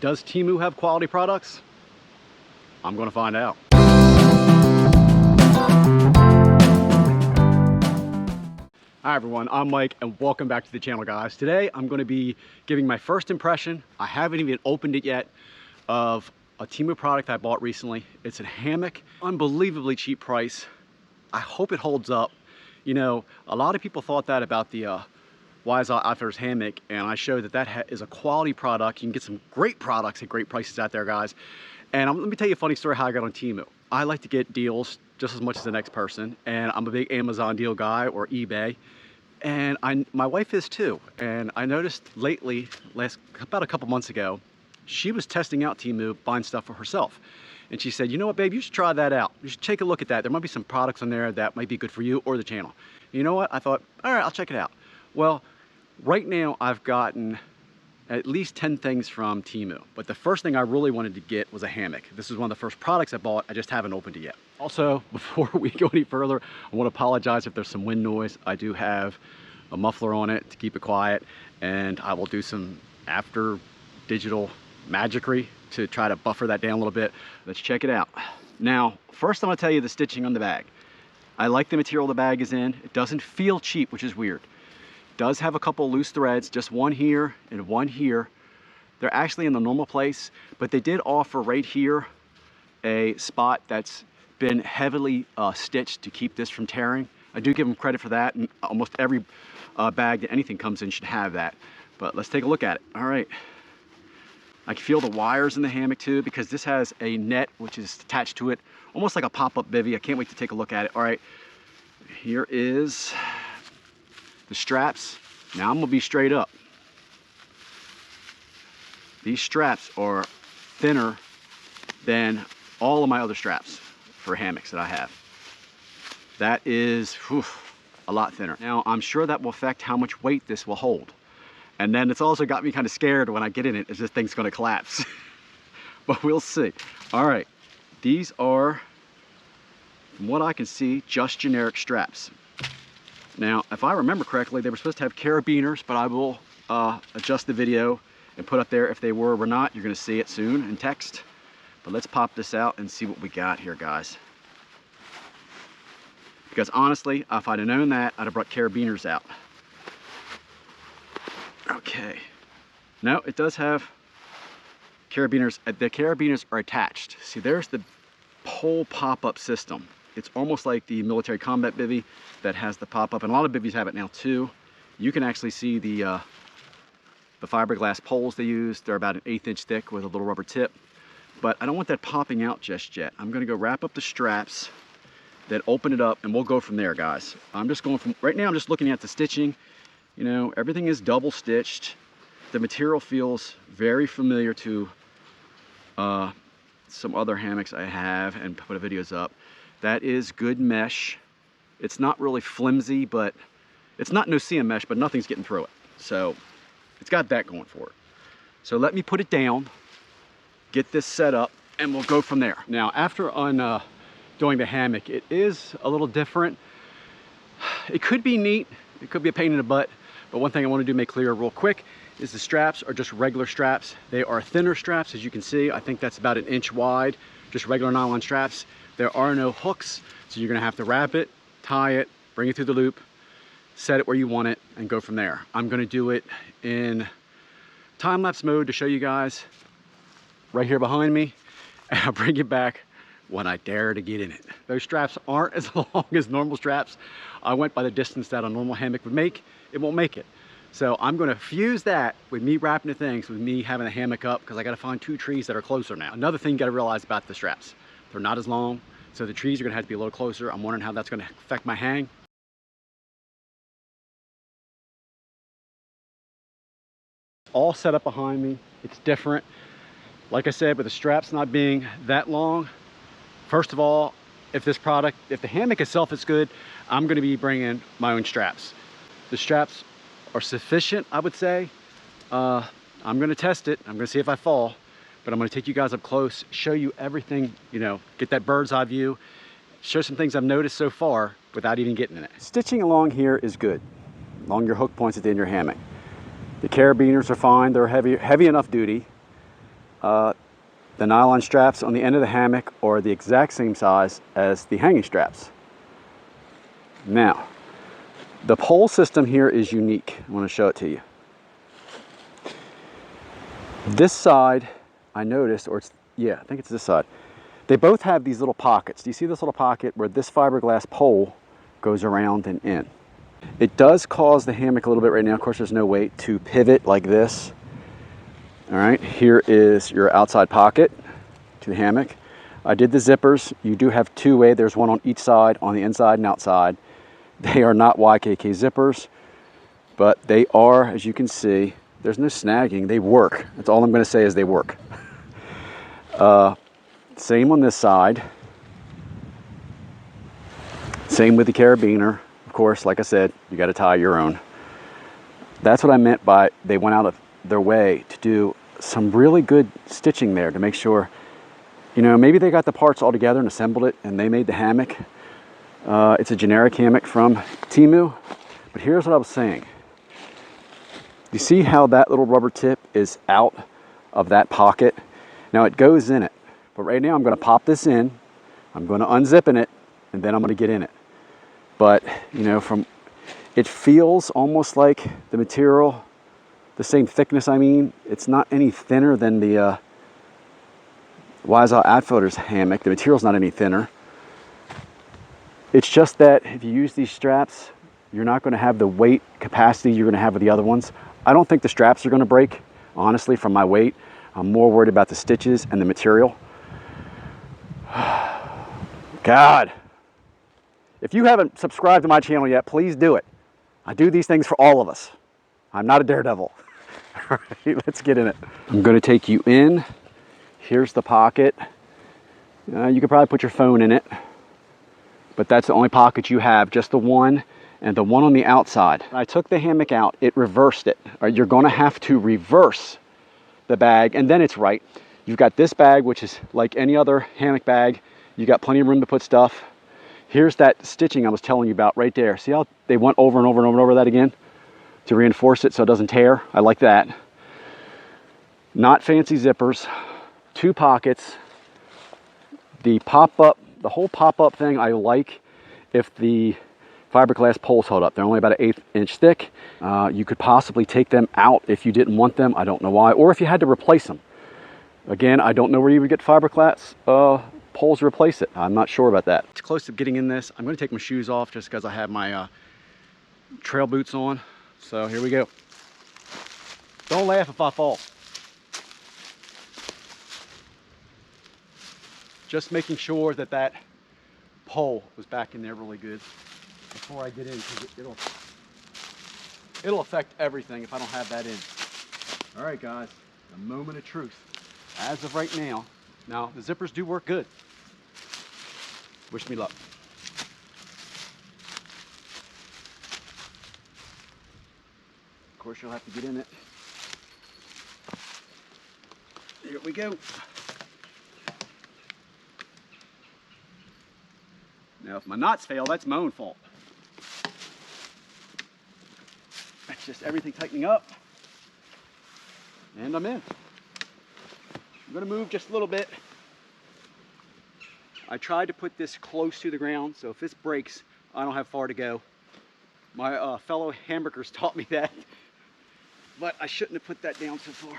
Does Temu have quality products? I'm gonna find out. Hi everyone, I'm Mike and welcome back to the channel, guys. Today I'm going to be giving my first impression. I haven't even opened it yet, of a Temu product I bought recently. It's a hammock, unbelievably cheap price. I hope it holds up. You know, a lot of people thought that about the Wise Outfitters hammock, and I showed that that is a quality product. You can get some great products at great prices out there, guys. And let me tell you a funny story how I got on Temu. I like to get deals just as much as the next person, and I'm a big Amazon deal guy or eBay. And my wife is too. And I noticed lately, about a couple months ago, she was testing out Temu, buying stuff for herself. And she said, you know what, babe, you should try that out. You should take a look at that. There might be some products on there that might be good for you or the channel. You know what? I thought, all right, I'll check it out. Well, right now I've gotten at least 10 things from Temu. But the first thing I really wanted to get was a hammock. This is one of the first products I bought. I just haven't opened it yet. Also, before we go any further, I want to apologize if there's some wind noise. I do have a muffler on it to keep it quiet, and I will do some after digital magicry to try to buffer that down a little bit. Let's check it out. Now, first I'm gonna tell you the stitching on the bag. I like the material the bag is in. It doesn't feel cheap, which is weird. It does have a couple loose threads, just one here and one here. They're actually in the normal place, but they did offer right here a spot that's been heavily stitched to keep this from tearing. I do give them credit for that, and almost every bag that anything comes in should have that. But let's take a look at it. All right. I can feel the wires in the hammock too, because this has a net which is attached to it, almost like a pop-up bivvy. I can't wait to take a look at it. All right, here is the straps. Now I'm gonna be straight up. These straps are thinner than all of my other straps for hammocks that I have. That is a lot thinner. Now I'm sure that will affect how much weight this will hold. And then it's also got me kind of scared when I get in it, as this thing's gonna collapse. But we'll see. All right, these are, from what I can see, just generic straps. Now, if I remember correctly, they were supposed to have carabiners, but I will adjust the video and put up there if they were or not. You're gonna see it soon in text. But let's pop this out and see what we got here, guys. Because honestly, if I'd have known that, I'd have brought carabiners out. Okay, no, it does have carabiners. The carabiners are attached. See, there's the whole pop-up system. It's almost like the military combat bivvy that has the pop-up, and a lot of bivvies have it now too. You can actually see the fiberglass poles they use. They're about an 1/8 inch thick with a little rubber tip. But I don't want that popping out just yet. I'm gonna go wrap up the straps, then open it up, and we'll go from there, guys. I'm just going from, right now I'm just looking at the stitching. You know, everything is double stitched. The material feels very familiar to some other hammocks I have and put videos up. That is good mesh. It's not really flimsy, but it's not no-see mesh, but nothing's getting through it. So it's got that going for it. So let me put it down, get this set up, and we'll go from there. Now, after doing the hammock, it is a little different. It could be neat. It could be a pain in the butt. But one thing I want to do make clear real quick is the straps are just regular straps. They are thinner straps, as you can see. I think that's about 1 inch wide, just regular nylon straps. There are no hooks, so you're gonna have to wrap it, tie it, bring it through the loop, set it where you want it, and go from there. I'm gonna do it in time-lapse mode to show you guys right here behind me, and I'll bring it back when I dare to get in it. Those straps aren't as long as normal straps. I went by the distance that a normal hammock would make. It won't make it. So I'm gonna fuse that with me wrapping the things, with me having the hammock up, because I gotta find 2 trees that are closer now. Another thing you gotta realize about the straps, they're not as long, so the trees are gonna have to be a little closer. I'm wondering how that's gonna affect my hang. All set up behind me. It's different. Like I said, with the straps not being that long, first of all, if the hammock itself is good, I'm gonna be bringing my own straps. The straps are sufficient, I would say. I'm gonna test it. I'm gonna see if I fall, but I'm gonna take you guys up close, show you everything, you know, get that bird's eye view, show some things I've noticed so far without even getting in it. Stitching along here is good, along your hook points at the end of your hammock. The carabiners are fine. They're heavy enough duty. The nylon straps on the end of the hammock are the exact same size as the hanging straps. Now, the pole system here is unique. I want to show it to you. This side, I noticed, or I think it's this side. They both have these little pockets. Do you see this little pocket where this fiberglass pole goes around and in? It does cause the hammock a little bit right now. Of course, there's no weight to pivot like this. All right, here is your outside pocket to the hammock. I did the zippers. You do have two-way. There's one on each side, on the inside and outside. They are not YKK zippers, but they are, as you can see, there's no snagging. They work. That's all I'm going to say is they work. Same on this side. Same with the carabiner. Of course, like I said, you got to tie your own. That's what I meant by they went out of their way to do some really good stitching there to make sure, you know, maybe they got the parts all together and assembled it and they made the hammock. It's a generic hammock from Temu, but here's what I was saying. You see how that little rubber tip is out of that pocket? Now it goes in it, but right now I'm going to pop this in, I'm going to unzip it, and then I'm going to get in it. But, you know, it feels almost like the material, the same thickness, I mean. It's not any thinner than the Wiseau Outfitters hammock. The material's not any thinner. It's just that if you use these straps, you're not going to have the weight capacity you're going to have with the other ones. I don't think the straps are going to break, honestly, from my weight. I'm more worried about the stitches and the material. God. If you haven't subscribed to my channel yet, please do it. I do these things for all of us. I'm not a daredevil. All right, let's get in it. I'm going to take you in. Here's the pocket. You could probably put your phone in it, but that's the only pocket you have, just the one and the one on the outside. I took the hammock out, it reversed it. All right, you're going to have to reverse the bag, and then it's right. You've got this bag, which is like any other hammock bag. You got plenty of room to put stuff. Here's that stitching I was telling you about right there. See how they went over and over and over and over that again to reinforce it so it doesn't tear? I like that. Not fancy zippers, 2 pockets. The pop-up, the whole pop-up thing I like if the fiberglass poles hold up. They're only about an 1/8 inch thick. You could possibly take them out if you didn't want them. I don't know why. Or if you had to replace them. Again, I don't know where you would get fiberglass poles to replace it. I'm not sure about that. It's close to getting in this. I'm going to take my shoes off just because I have my trail boots on. So here we go. Don't laugh if I fall. Just making sure that that pole was back in there really good before I get in, because it'll affect everything if I don't have that in. All right, guys, a moment of truth. As of right now, the zippers do work good. Wish me luck. Of course, you'll have to get in it. Here we go. Now, if my knots fail, that's my own fault. That's just everything tightening up. And I'm in. I'm going to move just a little bit. I tried to put this close to the ground, so if this breaks, I don't have far to go. My fellow hamburgers taught me that, but I shouldn't have put that down so far.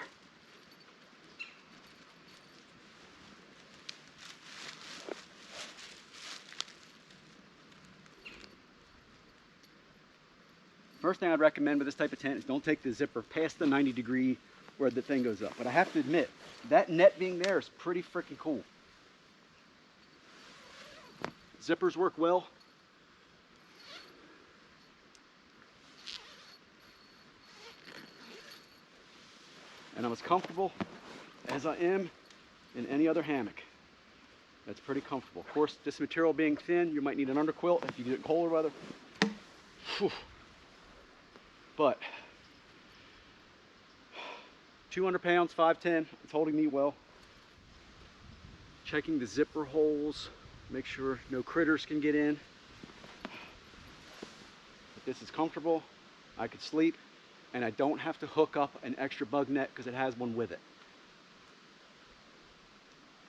First thing I'd recommend with this type of tent is don't take the zipper past the 90-degree where the thing goes up. But I have to admit, that net being there is pretty freaking cool. Zippers work well. And I'm as comfortable as I am in any other hammock. That's pretty comfortable. Of course, this material being thin, you might need an underquilt if you get colder weather. Whew. But 200 pounds, 5'10", it's holding me well. Checking the zipper holes, make sure no critters can get in. If this is comfortable, I could sleep, and I don't have to hook up an extra bug net because it has one with it.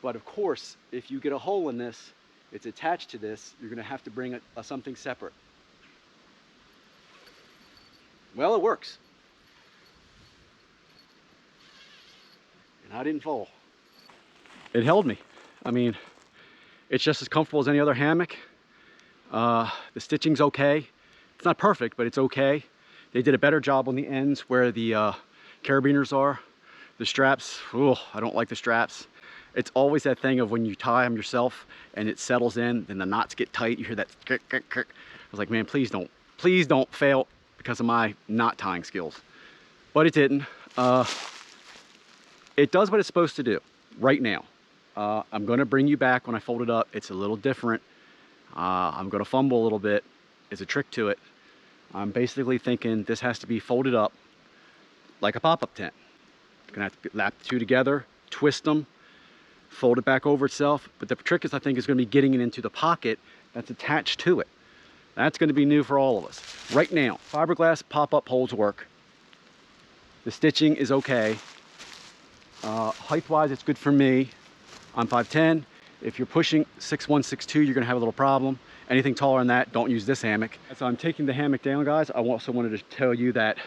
But of course, if you get a hole in this, it's attached to this, you're gonna have to bring something separate. Well, it works. And I didn't fall. It held me. I mean, it's just as comfortable as any other hammock. The stitching's okay. It's not perfect, but it's okay. They did a better job on the ends where the carabiners are. The straps, oh, I don't like the straps. It's always that thing of when you tie them yourself and it settles in, then the knots get tight. You hear that crick, crick, crick. I was like, man, please don't fail because of my knot tying skills. But it didn't. It does what it's supposed to do right now. I'm gonna bring you back when I fold it up. It's a little different. I'm gonna fumble a little bit. It's a trick to it. I'm basically thinking this has to be folded up like a pop-up tent. It's gonna have to lap the two together, twist them, fold it back over itself. But the trick is, I think, is gonna be getting it into the pocket that's attached to it. That's gonna be new for all of us. Right now, fiberglass pop-up poles work. The stitching is okay. Height-wise, it's good for me. I'm 5'10". If you're pushing 6'1", 6'2", you're gonna have a little problem. Anything taller than that, don't use this hammock. So I'm taking the hammock down, guys. I also wanted to tell you that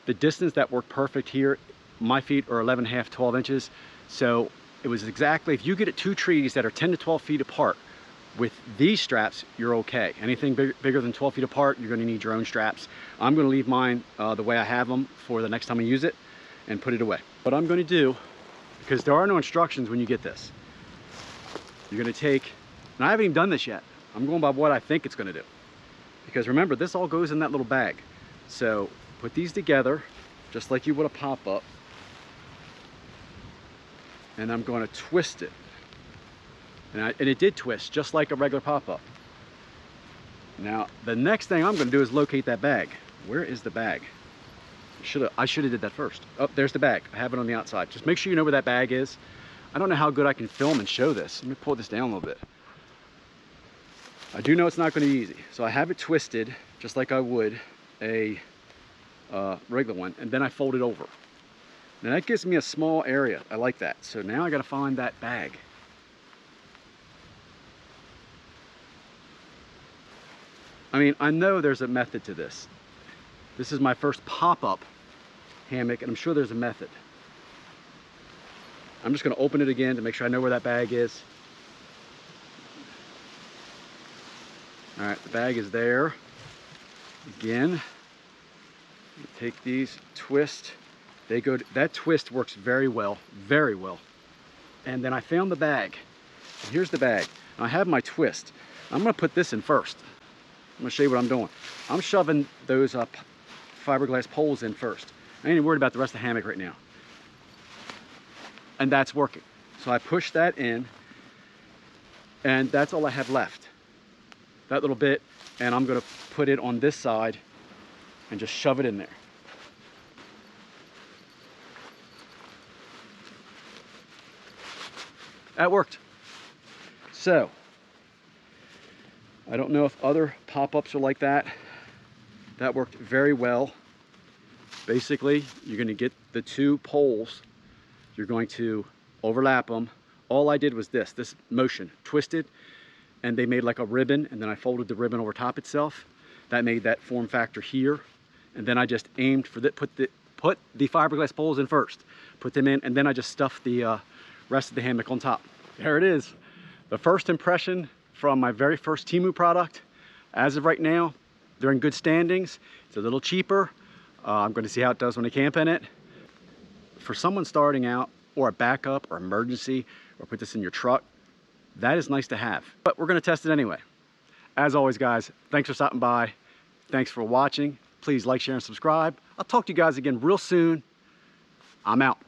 the distance that worked perfect here, my feet are 11.5, 12 inches. So it was exactly, if you get it two trees that are 10 to 12 feet apart, with these straps, you're okay. Anything bigger than 12 feet apart, you're gonna need your own straps. I'm gonna leave mine the way I have them for the next time I use it and put it away. What I'm gonna do, because there are no instructions when you get this, you're gonna take, and I haven't even done this yet, I'm going by what I think it's gonna do. Because remember, this all goes in that little bag. So put these together, just like you would a pop-up, and I'm gonna twist it. And it did twist, just like a regular pop-up. Now, the next thing I'm gonna do is locate that bag. Where is the bag? I should have did that first. Oh, there's the bag. I have it on the outside. Just make sure you know where that bag is. I don't know how good I can film and show this. Let me pull this down a little bit. I do know it's not going to be easy. So I have it twisted just like I would a regular one, and then I fold it over. Now that gives me a small area. I like that. So now I got to find that bag. I mean, I know there's a method to this. This is my first pop-up hammock, and I'm sure there's a method. I'm just going to open it again to make sure I know where that bag is. All right, the bag is there. Again, take these, twist. They go, that twist works very well, very well. And then I found the bag. And here's the bag. I have my twist. I'm going to put this in first. I'm going to show you what I'm doing. I'm shoving those fiberglass poles in first. I ain't even worried about the rest of the hammock right now. And that's working. So I push that in, and that's all I have left. That little bit, and I'm gonna put it on this side and just shove it in there. That worked. So, I don't know if other pop-ups are like that. That worked very well. Basically, you're gonna get the two poles, you're going to overlap them. All I did was this motion, twisted, and they made like a ribbon, and then I folded the ribbon over top itself. That made that form factor here. And then I just aimed for put the fiberglass poles in first, put them in, and then I just stuffed the rest of the hammock on top. There it is. The first impression from my very first Temu product. As of right now, they're in good standings. It's a little cheaper. I'm going to see how it does when I camp in it. For someone starting out, or a backup, or emergency, or put this in your truck, that is nice to have. But we're going to test it anyway. As always, guys, thanks for stopping by. Thanks for watching. Please like, share, and subscribe. I'll talk to you guys again real soon. I'm out.